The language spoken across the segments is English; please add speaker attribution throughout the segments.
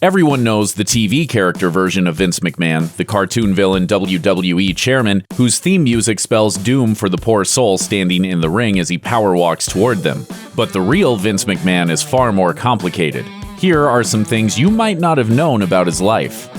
Speaker 1: Everyone knows the TV character version of Vince McMahon, the cartoon villain WWE chairman, whose theme music spells doom for the poor soul standing in the ring as he power walks toward them. But the real Vince McMahon is far more complicated. Here are some things you might not have known about his life.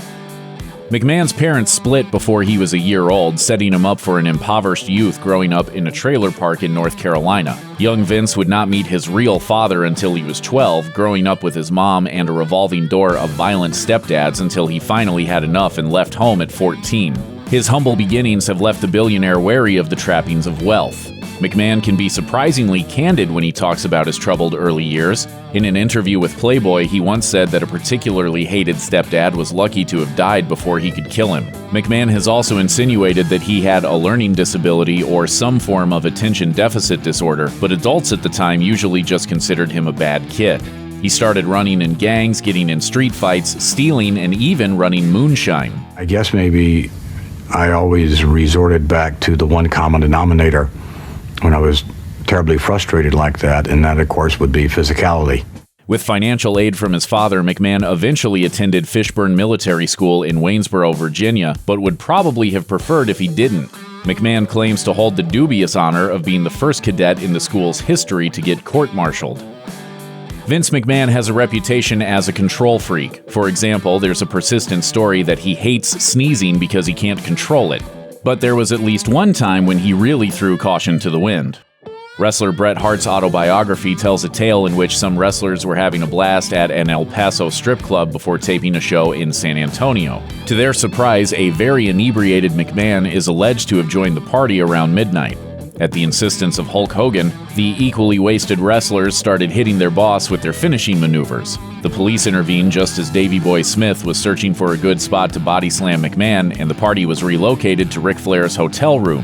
Speaker 1: McMahon's parents split before he was a year old, setting him up for an impoverished youth growing up in a trailer park in North Carolina. Young Vince would not meet his real father until he was 12, growing up with his mom and a revolving door of violent stepdads until he finally had enough and left home at 14. His humble beginnings have left the billionaire wary of the trappings of wealth. McMahon can be surprisingly candid when he talks about his troubled early years. In an interview with Playboy, he once said that a particularly hated stepdad was lucky to have died before he could kill him. McMahon has also insinuated that he had a learning disability or some form of attention deficit disorder, but adults at the time usually just considered him a bad kid. He started running in gangs, getting in street fights, stealing, and even running moonshine.
Speaker 2: I guess maybe I always resorted back to the one common denominator when I was terribly frustrated like that, and that, of course, would be physicality.
Speaker 1: With financial aid from his father, McMahon eventually attended Fishburne Military School in Waynesboro, Virginia, but would probably have preferred if he didn't. McMahon claims to hold the dubious honor of being the first cadet in the school's history to get court-martialed. Vince McMahon has a reputation as a control freak. For example, there's a persistent story that he hates sneezing because he can't control it. But there was at least one time when he really threw caution to the wind. Wrestler Bret Hart's autobiography tells a tale in which some wrestlers were having a blast at an El Paso strip club before taping a show in San Antonio. To their surprise, a very inebriated McMahon is alleged to have joined the party around midnight. At the insistence of Hulk Hogan, the equally wasted wrestlers started hitting their boss with their finishing maneuvers. The police intervened just as Davey Boy Smith was searching for a good spot to body slam McMahon, and the party was relocated to Ric Flair's hotel room.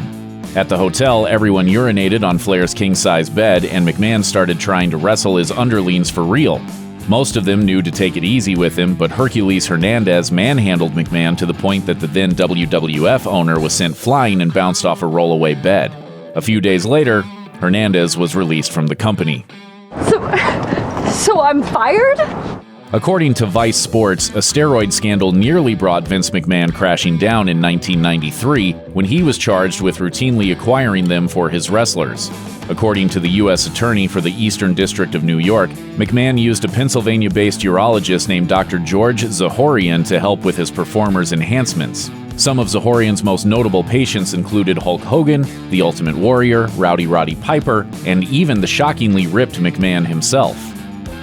Speaker 1: At the hotel, everyone urinated on Flair's king-size bed, and McMahon started trying to wrestle his underlings for real. Most of them knew to take it easy with him, but Hercules Hernandez manhandled McMahon to the point that the then WWF owner was sent flying and bounced off a rollaway bed. A few days later, Hernandez was released from the company.
Speaker 3: So I'm fired?
Speaker 1: According to Vice Sports, a steroid scandal nearly brought Vince McMahon crashing down in 1993 when he was charged with routinely acquiring them for his wrestlers. According to the U.S. Attorney for the Eastern District of New York, McMahon used a Pennsylvania-based urologist named Dr. George Zahorian to help with his performers' enhancements. Some of Zahorian's most notable patients included Hulk Hogan, The Ultimate Warrior, Rowdy Roddy Piper, and even the shockingly ripped McMahon himself.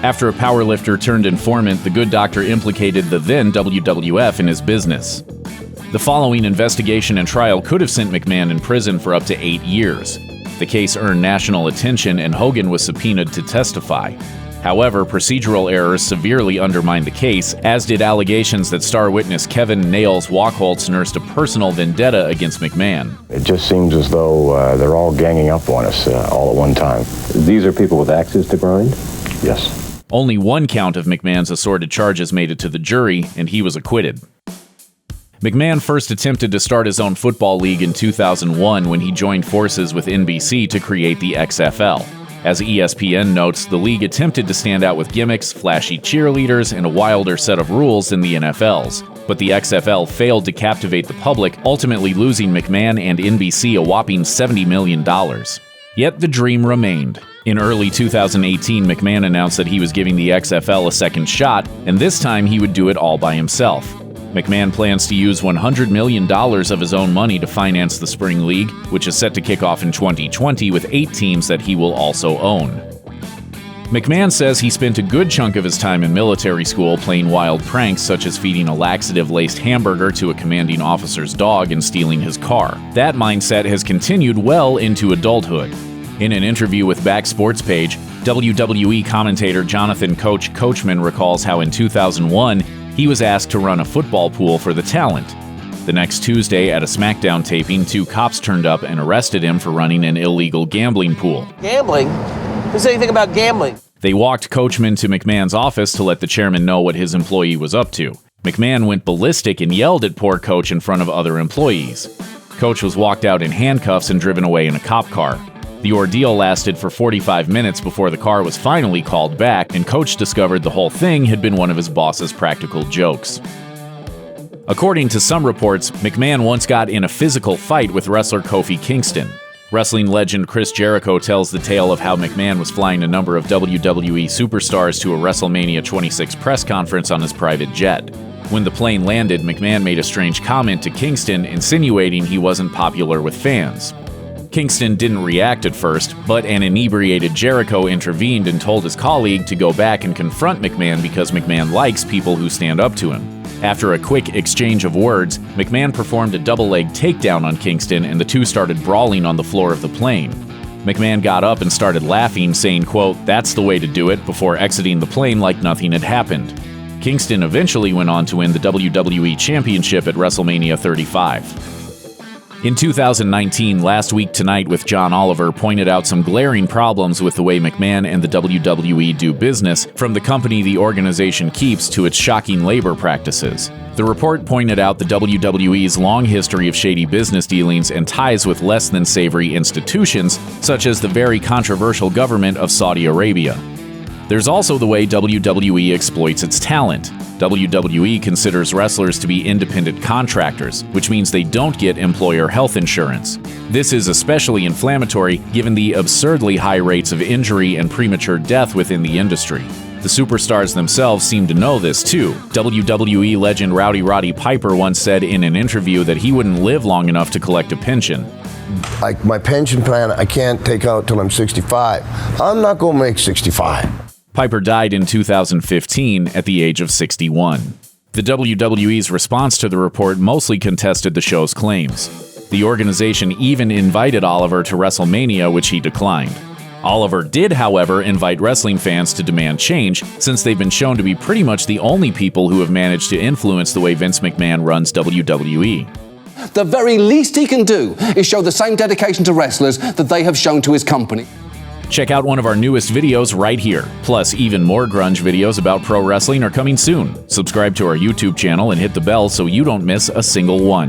Speaker 1: After a powerlifter turned informant, the good doctor implicated the then WWF in his business. The following investigation and trial could have sent McMahon in prison for up to 8 years. The case earned national attention, and Hogan was subpoenaed to testify. However, procedural errors severely undermined the case, as did allegations that star witness Kevin Nails Wachholtz nursed a personal vendetta against McMahon.
Speaker 4: It just seems as though they're all ganging up on us all at one time.
Speaker 5: These are people with access to Grunge?
Speaker 4: Yes.
Speaker 1: Only one count of McMahon's assorted charges made it to the jury, and he was acquitted. McMahon first attempted to start his own football league in 2001 when he joined forces with NBC to create the XFL. As ESPN notes, the league attempted to stand out with gimmicks, flashy cheerleaders, and a wilder set of rules than the NFL's. But the XFL failed to captivate the public, ultimately losing McMahon and NBC a whopping $70 million. Yet the dream remained. In early 2018, McMahon announced that he was giving the XFL a second shot, and this time he would do it all by himself. McMahon plans to use $100 million of his own money to finance the Spring League, which is set to kick off in 2020 with 8 teams that he will also own. McMahon says he spent a good chunk of his time in military school playing wild pranks such as feeding a laxative-laced hamburger to a commanding officer's dog and stealing his car. That mindset has continued well into adulthood. In an interview with Back Sports Page, WWE commentator Jonathan "Coach" Coachman recalls how in 2001, he was asked to run a football pool for the talent. The next Tuesday at a SmackDown taping, 2 cops turned up and arrested him for running an illegal gambling pool.
Speaker 6: Gambling? Who said anything about gambling?
Speaker 1: They walked Coachman to McMahon's office to let the chairman know what his employee was up to. McMahon went ballistic and yelled at poor Coach in front of other employees. Coach was walked out in handcuffs and driven away in a cop car. The ordeal lasted for 45 minutes before the car was finally called back, and Coach discovered the whole thing had been one of his boss's practical jokes. According to some reports, McMahon once got in a physical fight with wrestler Kofi Kingston. Wrestling legend Chris Jericho tells the tale of how McMahon was flying a number of WWE superstars to a WrestleMania 26 press conference on his private jet. When the plane landed, McMahon made a strange comment to Kingston, insinuating he wasn't popular with fans. Kingston didn't react at first, but an inebriated Jericho intervened and told his colleague to go back and confront McMahon because McMahon likes people who stand up to him. After a quick exchange of words, McMahon performed a double-leg takedown on Kingston and the two started brawling on the floor of the plane. McMahon got up and started laughing, saying, quote, "That's the way to do it," before exiting the plane like nothing had happened. Kingston eventually went on to win the WWE Championship at WrestleMania 35. In 2019, Last Week Tonight with John Oliver pointed out some glaring problems with the way McMahon and the WWE do business, from the company the organization keeps to its shocking labor practices. The report pointed out the WWE's long history of shady business dealings and ties with less than savory institutions, such as the very controversial government of Saudi Arabia. There's also the way WWE exploits its talent. WWE considers wrestlers to be independent contractors, which means they don't get employer health insurance. This is especially inflammatory given the absurdly high rates of injury and premature death within the industry. The superstars themselves seem to know this too. WWE legend Rowdy Roddy Piper once said in an interview that he wouldn't live long enough to collect a pension.
Speaker 7: Like my pension plan, I can't take out till I'm 65. I'm not going to make 65.
Speaker 1: Piper died in 2015 at the age of 61. The WWE's response to the report mostly contested the show's claims. The organization even invited Oliver to WrestleMania, which he declined. Oliver did, however, invite wrestling fans to demand change, since they've been shown to be pretty much the only people who have managed to influence the way Vince McMahon runs WWE.
Speaker 8: The very least he can do is show the same dedication to wrestlers that they have shown to his company.
Speaker 1: Check out one of our newest videos right here. Plus, even more grunge videos about pro wrestling are coming soon. Subscribe to our YouTube channel and hit the bell so you don't miss a single one.